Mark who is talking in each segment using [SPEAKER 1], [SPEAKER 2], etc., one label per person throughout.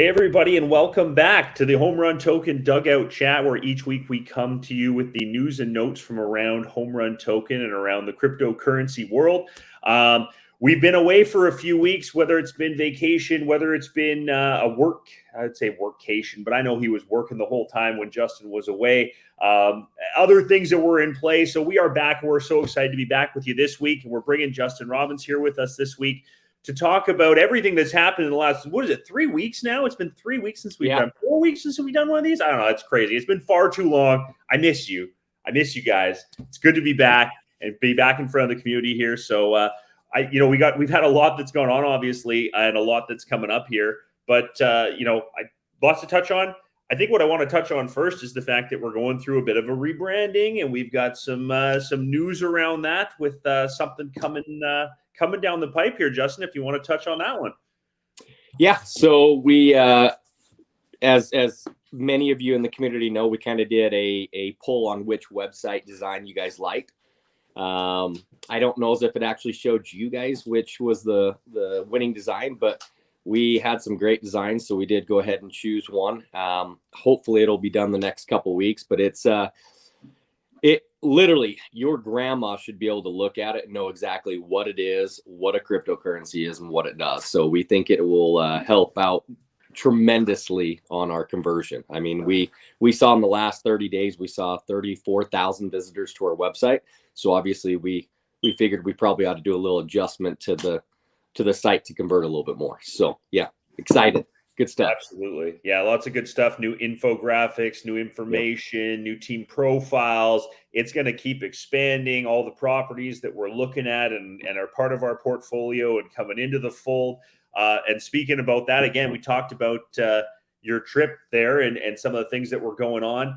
[SPEAKER 1] Hey, everybody, and welcome back to the Home Run Token Dugout Chat, where each week we come to you with the news and notes from around Home Run Token and around the cryptocurrency world. We've been away for a few weeks, whether it's been vacation, whether it's been I'd say workcation, but I know he was working the whole time when Justin was away. Other things that were in play. So we are back, and we're so excited to be back with you this week. And we're bringing Justin Robbins here with us this week to talk about everything that's happened in the last, 3 weeks now? It's been 3 weeks since we've done, 4 weeks since we've done one of these? I don't know. It's crazy. It's been far too long. I miss you. I miss you guys. It's good to be back and be back in front of the community here. So, we've had a lot that's going on, obviously, and a lot that's coming up here. But, lots to touch on. I think what I want to touch on first is the fact that we're going through a bit of a rebranding, and we've got some news around that with something coming down the pipe here. Justin, if you want to touch on that one.
[SPEAKER 2] Yeah, so we, as many of you in the community know, we kind of did a poll on which website design you guys liked. I don't know as if it actually showed you guys which was the winning design, but we had some great designs, so we did go ahead and choose one. Hopefully it'll be done the next couple weeks, but it literally, your grandma should be able to look at it and know exactly what it is, what a cryptocurrency is, and what it does. So we think it will help out tremendously on our conversion. I mean, we saw in the last 30 days, we saw 34,000 visitors to our website. So obviously we figured we probably ought to do a little adjustment to the site to convert a little bit more. So yeah, excited. Good stuff.
[SPEAKER 1] Absolutely. Yeah, lots of good stuff. New infographics, new information, new team profiles. It's going to keep expanding all the properties that we're looking at and are part of our portfolio and coming into the fold. And speaking about that, again, we talked about your trip there and some of the things that were going on.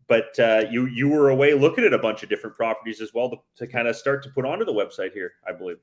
[SPEAKER 1] But you were away looking at a bunch of different properties as well to kind of start to put onto the website here, I believe.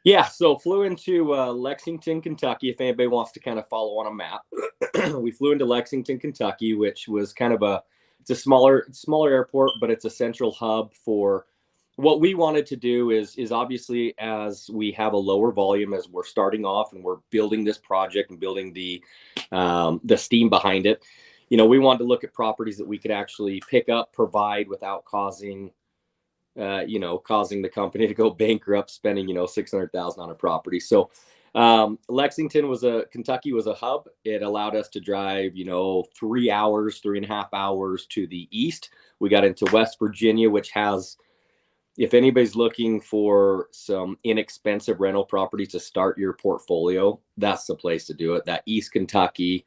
[SPEAKER 2] Yeah, so flew into Lexington, Kentucky, if anybody wants to kind of follow on a map. We flew into Lexington, Kentucky, which was kind of it's a smaller airport, but it's a central hub for what we wanted to do is obviously, as we have a lower volume, as we're starting off and we're building this project and building the steam behind it, we wanted to look at properties that we could actually pick up, provide without causing the company to go bankrupt, spending, $600,000 on a property. So Kentucky was a hub. It allowed us to drive, 3.5 hours to the east. We got into West Virginia, which has, if anybody's looking for some inexpensive rental properties to start your portfolio, that's the place to do it. That East Kentucky,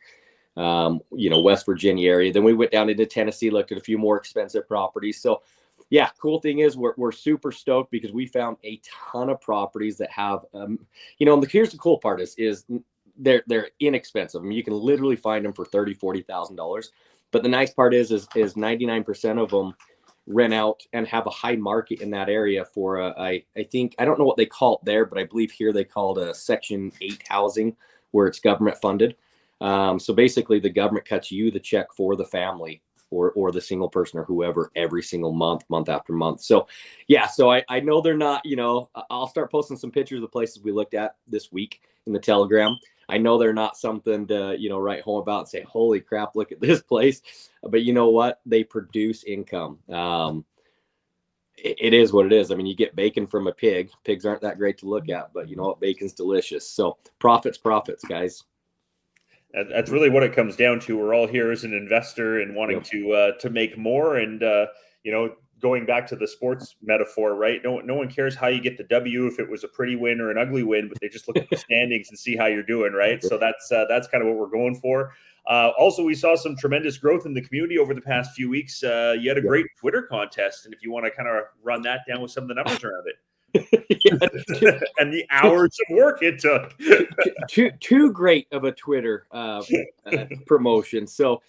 [SPEAKER 2] West Virginia area. Then we went down into Tennessee, looked at a few more expensive properties. So yeah, cool thing is we're super stoked because we found a ton of properties that have, here's the cool part is they're inexpensive. I mean, you can literally find them for $30,000, $40,000. But the nice part is 99% of them rent out and have a high market in that area for I think, I don't know what they call it there, but I believe here they call it a Section 8 housing where it's government funded. So basically the government cuts you the check for the family or the single person or whoever every single month after month. So yeah, so I know they're not, I'll start posting some pictures of the places we looked at this week in the Telegram. I know they're not something to, write home about and say, holy crap, look at this place. But you know what? They produce income. It is what it is. I mean, you get bacon from a pig. Pigs aren't that great to look at, but you know what? Bacon's delicious. So profits, guys.
[SPEAKER 1] That's really what it comes down to. We're all here as an investor and wanting to make more. And, going back to the sports metaphor, right? No one cares how you get the W, if it was a pretty win or an ugly win, but they just look at the standings and see how you're doing, right? So that's kind of what we're going for. Also, we saw some tremendous growth in the community over the past few weeks. You had a great Twitter contest. And if you want to kind of run that down with some of the numbers around it. And the hours of work it took.
[SPEAKER 2] too great of a Twitter promotion. So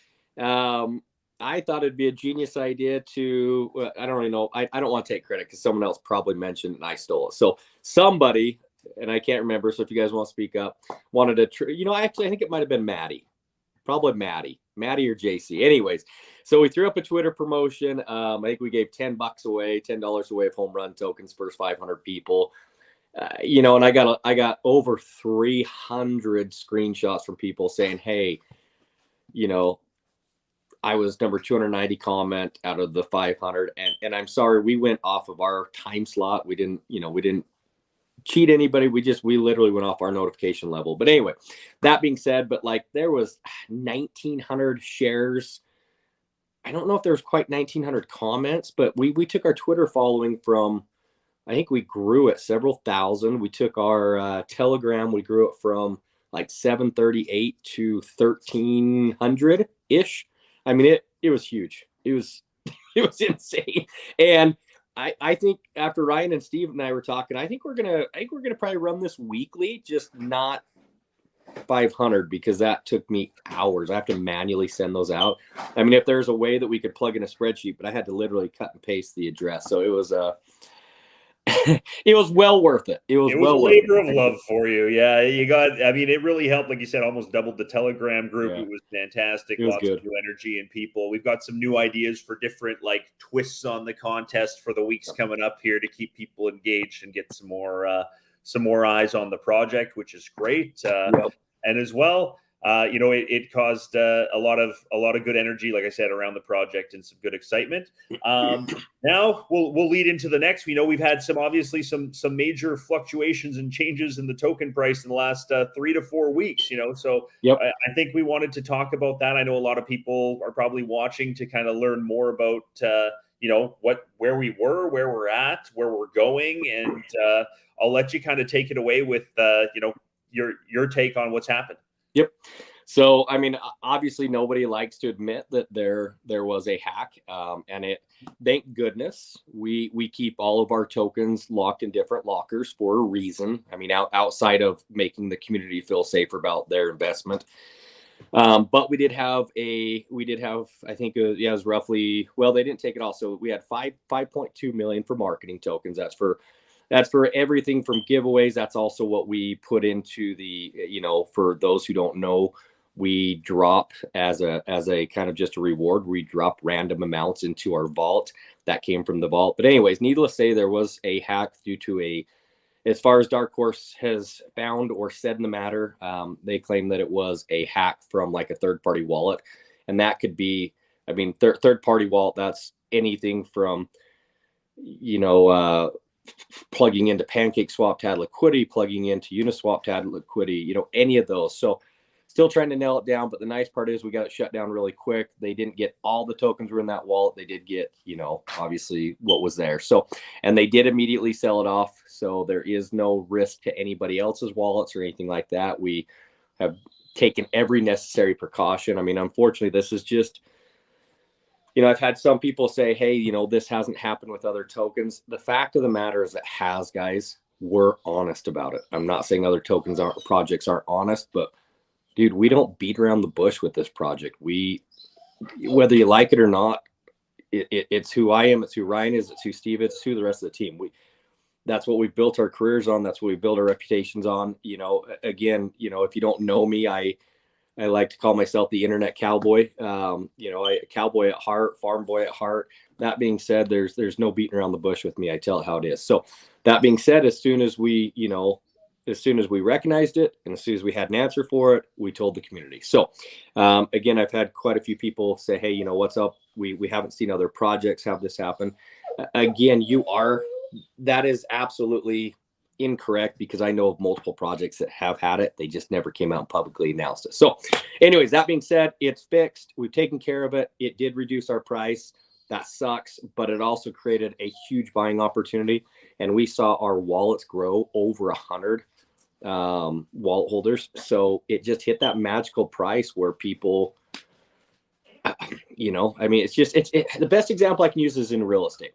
[SPEAKER 2] I thought it'd be a genius idea to, I don't really know. I don't want to take credit because someone else probably mentioned and I stole it. So somebody, and I can't remember. So if you guys want to speak up, wanted to, actually, I think it might've been Maddie, probably Maddie or JC. Anyways, so we threw up a Twitter promotion. I think we gave $10 away of home run tokens, first 500 people. And I got over 300 screenshots from people saying, hey, I was number 290 comment out of the 500. And I'm sorry, we went off of our time slot. We didn't cheat anybody. We literally went off our notification level. But anyway, that being said, but like there was 1,900 shares. I don't know if there was quite 1,900 comments, but we took our Twitter following from, I think we grew it several thousand. We took our Telegram, we grew it from like 738 to 1,300 ish. I mean, it was huge. It was insane. And I think after Ryan and Steve and I were talking, I think we're gonna probably run this weekly, just not 500, because that took me hours. I have to manually send those out. I mean, if there's a way that we could plug in a spreadsheet, but I had to literally cut and paste the address. So it was it was well worth it. It was well
[SPEAKER 1] a labor of love for you. Yeah, I mean, it really helped. Like you said, almost doubled the Telegram group. Yeah. It was fantastic.
[SPEAKER 2] It was
[SPEAKER 1] Lots of new energy and people. We've got some new ideas for different like twists on the contest for the weeks coming up here to keep people engaged and get some more eyes on the project, which is great. And as well, it caused a lot of good energy, like I said, around the project and some good excitement. Now we'll lead into the next. We know we've had some major fluctuations and changes in the token price in the last 3 to 4 weeks. So
[SPEAKER 2] yep.
[SPEAKER 1] I think we wanted to talk about that. I know a lot of people are probably watching to kind of learn more about where we were, where we're at, where we're going, and I'll let you kind of take it away with your take on what's happened.
[SPEAKER 2] Yep. So, I mean, obviously nobody likes to admit that there was a hack, and thank goodness we keep all of our tokens locked in different lockers for a reason. I mean, outside of making the community feel safer about their investment. But we did have, I think it was roughly, well, they didn't take it all. So we had 5.2 million for marketing tokens. That's for everything from giveaways. That's also what we put into the, for those who don't know, we drop as a kind of just a reward. We drop random amounts into our vault that came from the vault. But anyways, needless to say, there was a hack due to as far as Dark Horse has found or said in the matter, they claim that it was a hack from like a third-party wallet. And that could be, I mean, third-party wallet, that's anything from, plugging into PancakeSwap to add liquidity, plugging into Uniswap to add liquidity, any of those. So still trying to nail it down. But the nice part is we got it shut down really quick. They didn't get all the tokens were in that wallet. They did get, obviously what was there. So, and they did immediately sell it off. So there is no risk to anybody else's wallets or anything like that. We have taken every necessary precaution. I mean, unfortunately, this is just, I've had some people say, hey, this hasn't happened with other tokens. The fact of the matter is it has, guys. We're honest about it. I'm not saying other projects aren't honest, but dude, we don't beat around the bush with this project. Whether you like it or not, it's who I am. It's who Ryan is. It's who Steve is. It's who the rest of the team. That's what we've built our careers on. That's what we built our reputations on. Again, if you don't know me, I like to call myself the internet cowboy. A cowboy at heart, farm boy at heart. That being said, there's no beating around the bush with me. I tell it how it is. So that being said, as soon as we recognized it and as soon as we had an answer for it, we told the community. So again, I've had quite a few people say, hey, what's up? We haven't seen other projects have this happen. Again, that is absolutely incorrect, because I know of multiple projects that have had it. They just never came out and publicly announced it. So anyways, that being said, it's fixed. We've taken care of it. It did reduce our price. That sucks, but it also created a huge buying opportunity. And we saw our wallets grow over 100 wallet holders. So it just hit that magical price where people, I mean, it's the best example I can use is in real estate.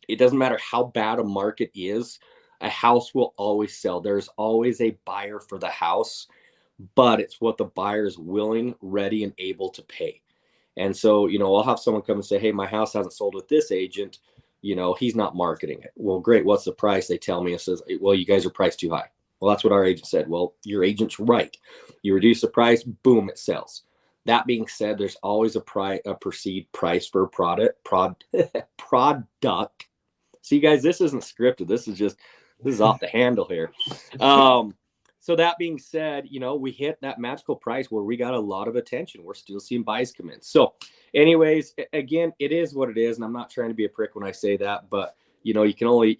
[SPEAKER 2] It doesn't matter how bad a market is. A house will always sell. There's always a buyer for the house, but it's what the buyer is willing, ready, and able to pay. And so, I'll have someone come and say, hey, my house hasn't sold with this agent. He's not marketing it. Well, great. What's the price? They tell me. It says, well, you guys are priced too high. Well, that's what our agent said. Well, your agent's right. You reduce the price, boom, it sells. That being said, there's always a perceived price for a product. See, guys, this isn't scripted. This is off the handle here. So that being said, we hit that magical price where we got a lot of attention. We're still seeing buys come in. So anyways, again, it is what it is. And I'm not trying to be a prick when I say that, but you can only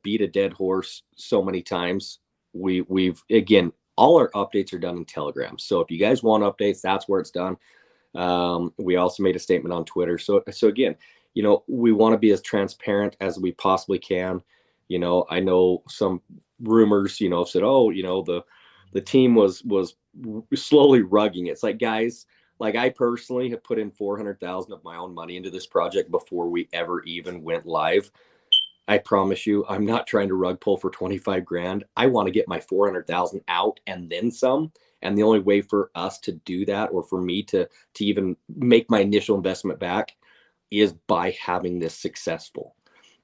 [SPEAKER 2] beat a dead horse so many times. We've again, all our updates are done in Telegram. So if you guys want updates, that's where it's done. We also made a statement on Twitter. So again, we want to be as transparent as we possibly can. I know some rumors, said, oh, the team was slowly rugging it. It's like, guys, like I personally have put in 400,000 of my own money into this project before we ever even went live. I promise you, I'm not trying to rug pull for 25 grand. I want to get my 400,000 out and then some. And the only way for us to do that, or for me to even make my initial investment back, is by having this successful.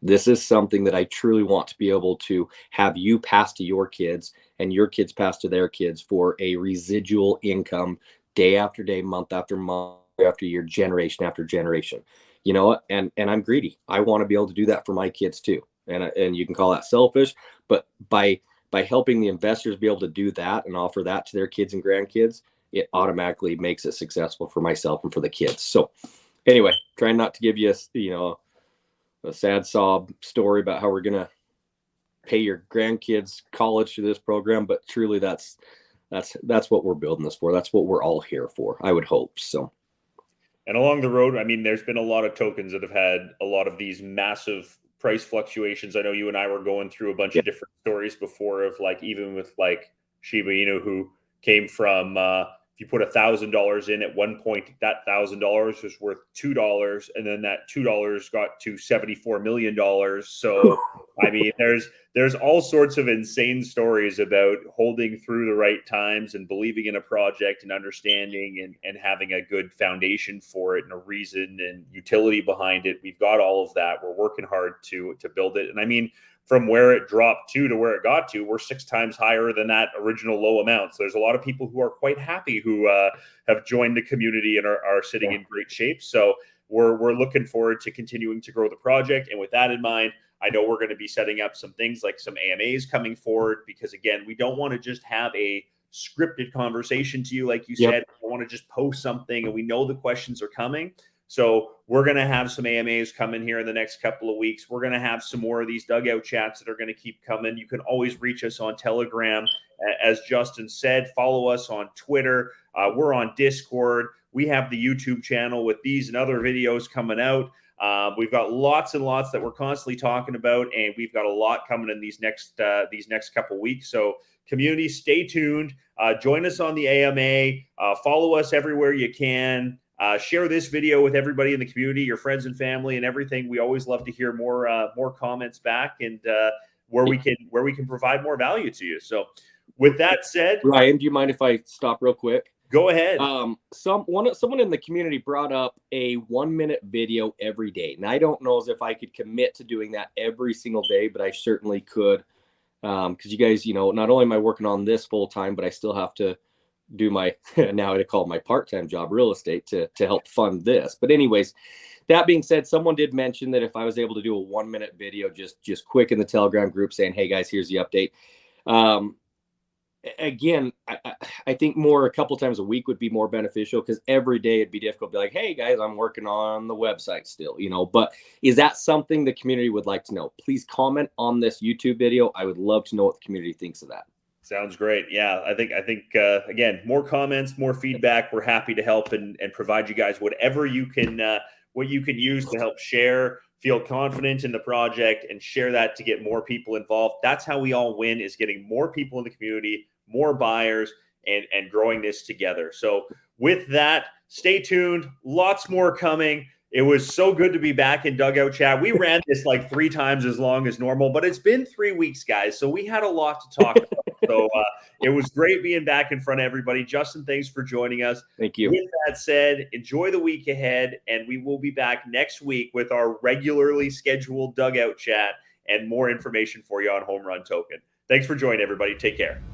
[SPEAKER 2] This is something that I truly want to be able to have you pass to your kids and your kids pass to their kids for a residual income day after day, month after month, after year, generation after generation. And I'm greedy. I want to be able to do that for my kids too. And you can call that selfish, but by helping the investors be able to do that and offer that to their kids and grandkids, it automatically makes it successful for myself and for the kids. So anyway, trying not to give you a sad sob story about how we're going to pay your grandkids college through this program, but truly that's what we're building this for. That's what we're all here for, I would hope. So.
[SPEAKER 1] And along the road, I mean, there's been a lot of tokens that have had a lot of these massive price fluctuations. I know you and I were going through a bunch of different stories before of like, even with like Shiba Inu, who came from, if you put $1,000 in at one point, that $1,000 was worth $2. And then that $2 got to $74 million. So, I mean, there's all sorts of insane stories about holding through the right times and believing in a project and understanding and having a good foundation for it and a reason and utility behind it. We've got all of that. We're working hard to build it. And I mean, from where it dropped to where it got to, we're 6 times higher than that original low amount. So there's a lot of people who are quite happy who have joined the community and are sitting in great shape. So we're looking forward to continuing to grow the project. And with that in mind, I know we're going to be setting up some things like some AMAs coming forward, because again, we don't want to just have a scripted conversation to you. Like you said, we want to just post something and we know the questions are coming. So we're going to have some AMAs coming here in the next couple of weeks. We're going to have some more of these dugout chats that are going to keep coming. You can always reach us on Telegram. As Justin said, follow us on Twitter. We're on Discord. We have the YouTube channel with these and other videos coming out. We've got lots and lots that we're constantly talking about, and we've got a lot coming in these next couple of weeks. So community, stay tuned. Join us on the AMA. Follow us everywhere you can. Share this video with everybody in the community, your friends and family, and everything. We always love to hear more comments back, and where we can provide more value to you. So, with that said,
[SPEAKER 2] Ryan, do you mind if I stop real quick?
[SPEAKER 1] Go ahead.
[SPEAKER 2] Someone in the community brought up a 1-minute video every day, and I don't know as if I could commit to doing that every single day, but I certainly could, because you guys, not only am I working on this full time, but I still have to do my now I call it my part-time job, real estate, to help fund this. But anyways, that being said, someone did mention that if I was able to do a 1-minute video just quick in the Telegram group saying, hey guys, here's the update. Again, I think a couple times a week would be more beneficial, because every day it'd be difficult to be like, hey guys, I'm working on the website still, but is that something the community would like to know? Please comment on this YouTube video. I would love to know what the community thinks of that.
[SPEAKER 1] Sounds great. Yeah, I think again, more comments, more feedback. We're happy to help and provide you guys whatever you can, what you can use to help share, feel confident in the project, and share that to get more people involved. That's how we all win, is getting more people in the community, more buyers, and growing this together. So with that, stay tuned. Lots more coming. It was so good to be back in Dugout Chat. We ran this like 3 times as long as normal, but it's been 3 weeks, guys. So we had a lot to talk about. So it was great being back in front of everybody. Justin, thanks for joining us.
[SPEAKER 2] Thank you.
[SPEAKER 1] With that said, enjoy the week ahead, and we will be back next week with our regularly scheduled Dugout Chat and more information for you on HomeRun Token. Thanks for joining, everybody. Take care.